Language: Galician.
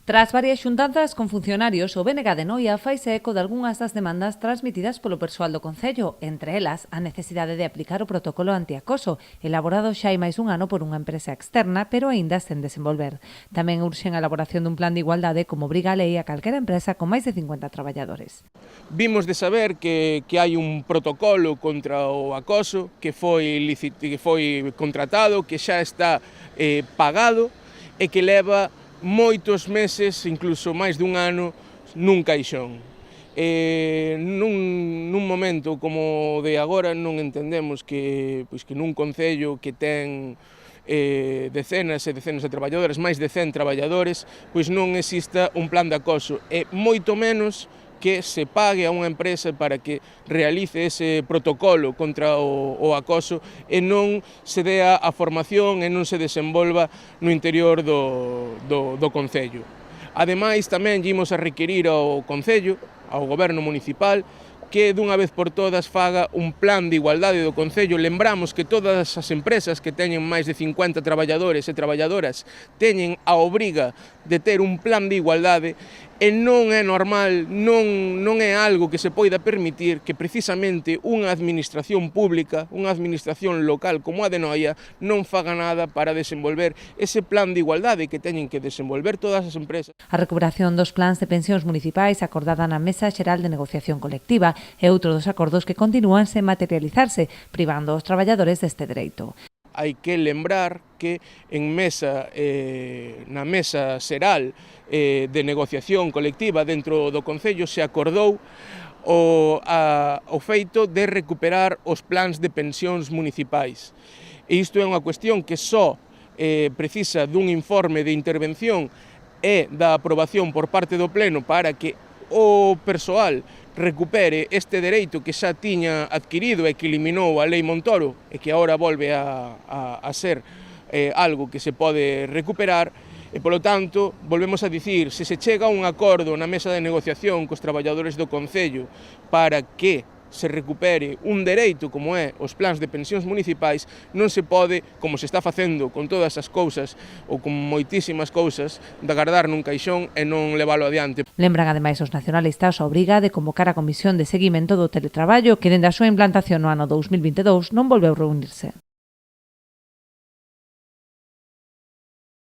Tras varias xuntanzas con funcionarios, o BNG de Noia faise eco de algunhas das demandas transmitidas polo persoal do Concello, entre elas a necesidade de aplicar o protocolo antiacoso, elaborado xa hai máis dun ano por unha empresa externa, pero aínda sen desenvolver. Tamén urxen a elaboración dun plan de igualdade como obriga a lei a calquera empresa con máis de 50 traballadores. Vimos de saber que hai un protocolo contra o acoso que foi contratado, que xa está pagado e que leva moitos meses, incluso máis dun ano, nun caixón. Nun momento como de agora non entendemos que nun concello que ten decenas e decenas de traballadores, máis de 100 traballadores, pois non exista un plan de acoso, e moito menos que se pague a unha empresa para que realice ese protocolo contra o acoso e non se dea a formación e non se desenvolva no interior do Concello. Ademais, tamén imos a requerir ao Concello, ao Goberno Municipal, que dunha vez por todas faga un plan de igualdade do Concello. Lembramos que todas as empresas que teñen máis de 50 traballadores e traballadoras teñen a obriga de ter un plan de igualdade e non é normal, non é algo que se poida permitir que precisamente unha administración pública, unha administración local como a de Noia, non faga nada para desenvolver ese plan de igualdade que teñen que desenvolver todas as empresas. A recuperación dos plans de pensións municipais acordada na Mesa Xeral de Negociación Colectiva é outro dos acordos que continúan sen materializarse, privando os traballadores deste dereito. Hai que lembrar que na Mesa Xeral de Negociación Colectiva dentro do Concello se acordou o feito de recuperar os plans de pensións municipais. E isto é unha cuestión que só precisa dun informe de intervención e da aprobación por parte do Pleno para que o persoal recupere este dereito que xa tiña adquirido e que eliminou a Lei Montoro e que agora volve a ser algo que se pode recuperar. E, polo tanto, volvemos a dicir, se se chega a un acordo na mesa de negociación cos traballadores do Concello para que se recupere un dereito como é os plans de pensións municipais, non se pode, como se está facendo con todas as cousas ou con moitísimas cousas, de agardar nun caixón e non leválo adiante. Lembran ademais os nacionalistas a obriga de convocar a Comisión de Seguimento do Teletraballo que dende a súa implantación no ano 2022 non volveu reunirse.